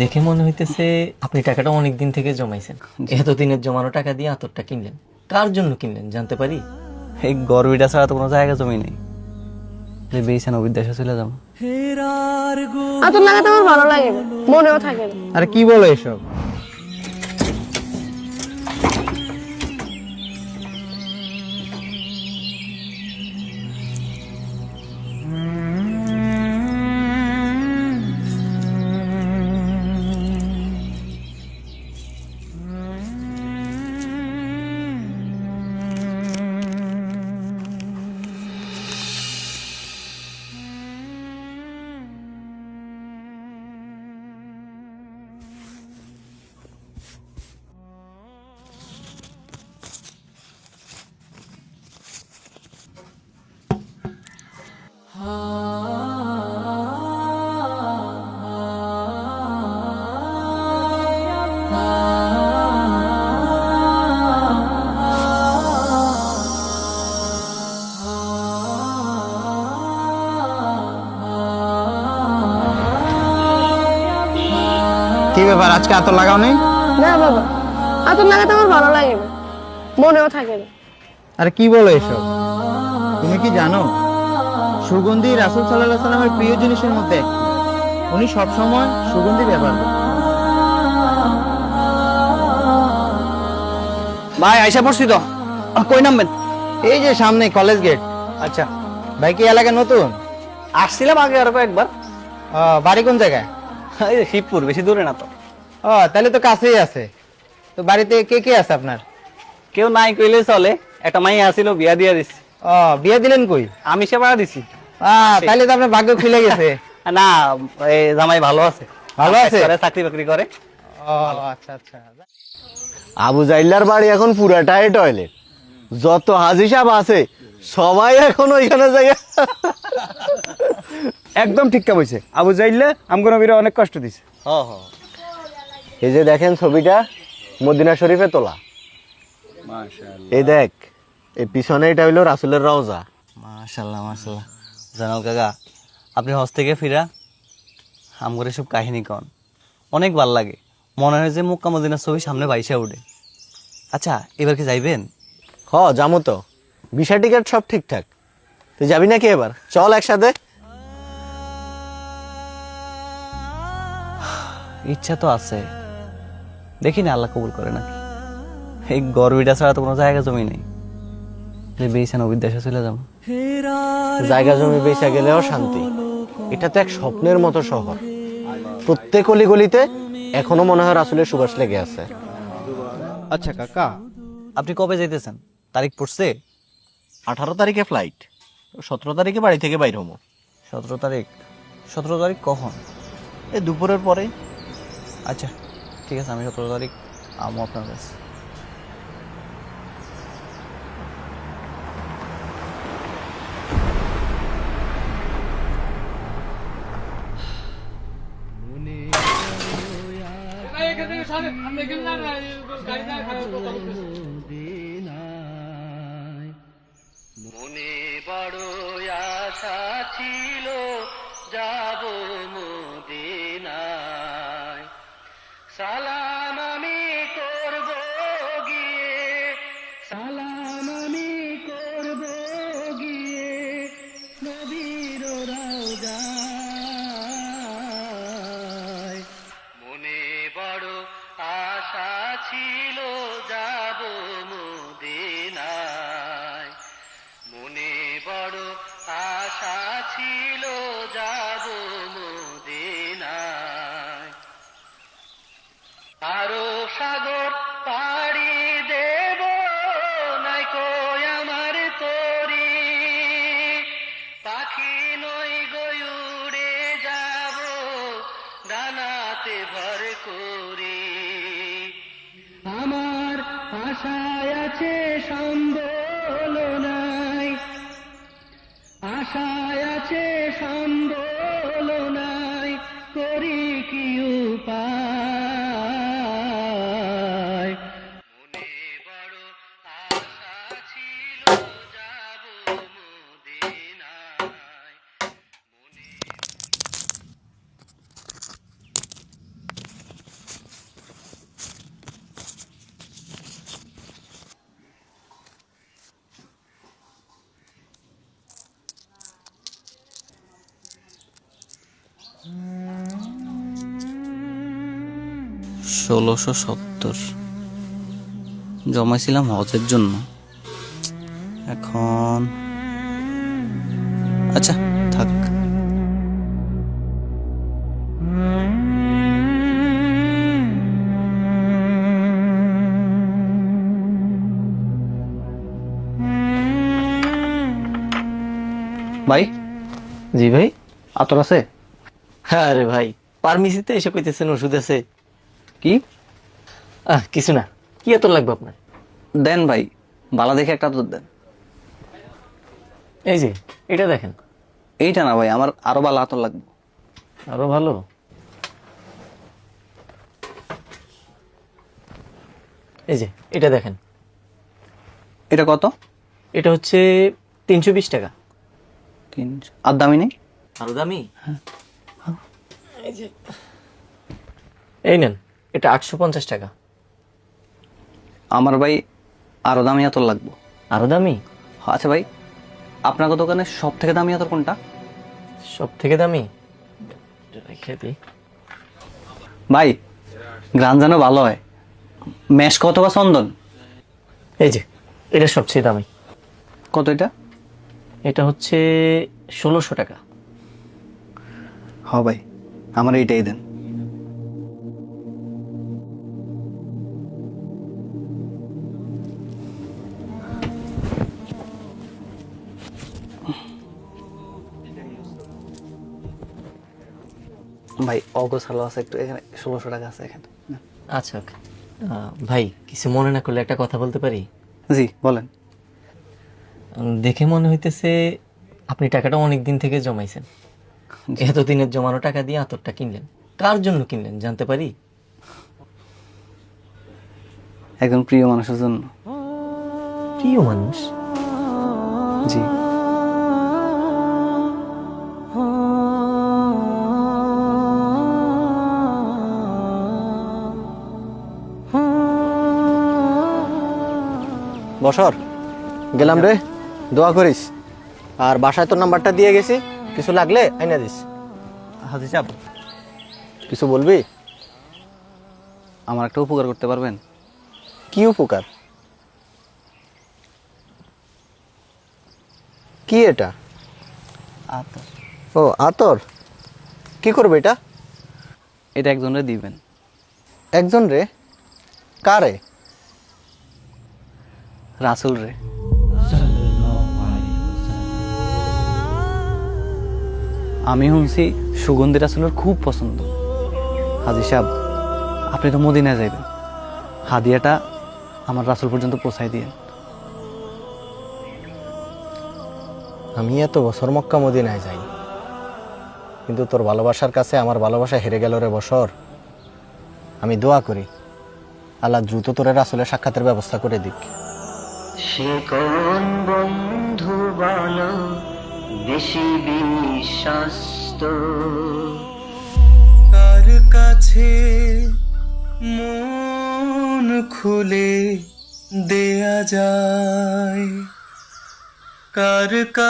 দেখে মনে হইতেছে আপনি টাকাটা অনেক দিন থেকে জমাইছেন। এতদিনের জমানো টাকা দিয়ে আতরটা কিনলেন, কার জন্য কিনলেন জানতে পারি? এই গরবিটা ছাড়া তো কোনো জায়গা জমি নেই যে বেইছেন অবিদ্যাসে চলে যাবো। আতর লাগাতে আমার ভালো লাগে না, মনেও থাকে না। আরে কি বলো এসব? কি ব্যাপার, আজকে আতর লাগাও নেই? না বাবা, আতর লাগাতে আমার ভালো লাগে না, মনেও থাকে না। আরে কি বলো এসব? তুমি কি জানো সুগন্ধি রাসূল সাল্লাল্লাহু আলাইহি ওয়াসাল্লামের প্রিয় জিনিসের মধ্যে একটি। উনি সবসময় সুগন্ধি ব্যবহার করতেন। ভাই আইসা পড়ছি তো, কই নামবেন? এই যে সামনে কলেজ গেট। আচ্ছা, ভাই কি এলাকা নতুন? আসছিলাম আগে আরো একবার। বাড়ি কোন জায়গায়? এই যে শিবপুর, বেশি দূরে না তো। তাহলে তো কাছেই আছে। তো বাড়িতে কে কে আছে আপনার? কেউ নাই কইলে চলে, একটা মাইয়া আসিল, বিয়া দিয়া দিছি। বিয়ে দিলেন কই? আমি সে ভাড়া দিছি। তাহলে তো আপনার ভাগ্য খুলে গেছে। না, এই জামাই ভালো আছে, ভালো আছে? চাকরি বাকরি করে। আচ্ছা আচ্ছা। আবু জাইল্লার বাড়ি এখন পুরাটাই টয়লেট। যত হাজি সাহেব আছে সবাই এখন ওইখানে যায়। একদম ঠিক কা বলছে। আবু জাইল্লা আমগো নবীরে অনেক কষ্ট দিছে। এই যে দেখেন ছবিটা মদিনা শরীফে তোলা। এই দেখ, এই পিছনে এটা হইলো রাসূলের রওজা। মাশাআল্লাহ মাশাআল্লাহ। জানাল কাকা, আপনি হজ থেকে ফিরা আমগরে সব কাহিনী কন, অনেক ভাল লাগে। মনে হয় যে মক্কা মদিনার ছবি সামনে বাইসা উঠে। আচ্ছা, এবার কি যাইবেন? যাবো তো, ভিসা টিকিট সব ঠিকঠাক। তুই যাবি নাকি এবার? চল একসাথে। ইচ্ছা তো আছে, দেখি না আল্লাহ কবুল করে নাকি। এই গরবিটা ছাড়া তো কোনো জায়গা জমি নেই যে বেইছেন অবিদ্যাসে চলে যাবো। জায়গা জমি বেচা গেলেও শান্তি। এটা তো এক স্বপ্নের মতো শহর। প্রত্যেক অলিগলিতে এখনো মনে হয় রাসূলের সুবাস লেগে আছে। আচ্ছা কাকা, আপনি কবে যাইতেছেন? তারিখ পড়ছে? 18 তারিখে ফ্লাইট, 17 তারিখে বাড়ি থেকে বাইর হবো। 17 তারিখ? 17 তারিখ কখন? এই দুপুরের পরে। আচ্ছা ঠিক আছে, আমি 17 তারিখ আমো আপনার কাছে। মনে বড় আশা ছিল যাব মদিনায়, সালাম আমি করব গিয়ে, সালাম আমি করব গিয়ে নবীর রওজায়। মনে বড় আশা ছিল যাব মদিনায়, মনে বড় আশা ছিল যাব মদিনায়। আরো সাগর পাড়ি দেব নাই কই আমার তরি, পাখি নই গয়ুড়ে যাব ডানাতে ভর করি। আমার আশায় আছে সম্বল নাই, আশায় আছে সম্বল নাই, করি কি উপায়। মনে বড় আশা ছিল যাব মদিনায়, মনে 1670 জমাইছিলাম হজের জন্য। এখন আচ্ছা থাক। ভাই, জি ভাই। আতর আছে? হ্যাঁ রে ভাই, ফার্মেসিতে এসে কইতেছেন ওষুধ আছে। কি? কিছু না। কি এত লাগবে আপনার? দেন ভাই, বালা দেখে একটা আতর দেন। এই যে এটা দেখেন। এইটা না ভাই, আমার আরো বালা আতর লাগবে। আরো ভালো? এই যে এটা দেখেন। এটা কত? এটা হচ্ছে 320 টাকা। 300। আর দামি নেই? আরো দামি? এই যে এই নেন, এটা 850 টাকা। আমার ভাই আরো দামি আতর লাগবে। আরো দামি? আচ্ছা ভাই, আপনার দোকানে সব থেকে দামি আতর কোনটা? সব থেকে দামি রেখে দিই। ভাই, গ্রান যেন ভালো হয়। মেশ কত বা চন্দন? এই যে এটা সবচেয়ে দামি। কত এটা? এটা হচ্ছে 1600 টাকা। হ ভাই, আমার এইটাই দেন। ভাই অগোছালো আছে একটু, এখানে 1600 টাকা আছে এখানে। আচ্ছা okay. ভাই কিছু মনে না করলে একটা কথা বলতে পারি? জি বলেন। দেখে মনে হইতেছে আপনি টাকাটা অনেক দিন থেকে জমাইছেন। এতদিনের জমানো টাকা দিয়ে আতরটা কিনলেন, কার জন্য কিনলেন জানতে পারি? একজন প্রিয় মানুষের জন্য। প্রিয় মানুষ? জি। বসর, গেলাম রে, দোয়া করিস। আর বাসায় তোর নাম্বারটা দিয়ে গেছি, কিছু লাগলে আইনা দিস। হাজি সাহেব, কিছু বলবি? আমার একটা উপকার করতে পারবেন? কি উপকার? কি এটা? আতর। ও আতর। কি করবে এটা? এটা একজনের দিবেন। একজন রে? কারে? রাসুল রে। আমি শুনছি সুগন্ধি রাসুলের খুব পছন্দ। হাজি সাহেব, আপনি তো মদিনায় যাইবেন, হাদিয়াটা আমার রাসুল পর্যন্ত পৌঁছাই দিয়ে। আমি এত বছর মক্কা মদিনায় যাই, কিন্তু তোর ভালোবাসার কাছে আমার ভালোবাসা হেরে গেল রে বছর। আমি দোয়া করি আল্লাহ দ্রুত তোরে রাসূলের সাক্ষাতের ব্যবস্থা করে দিক। সে কোন বন্ধু বলো বেশি বিশ্বাস্ত, কার কাছে মন খুলে দেয়া যায়, কার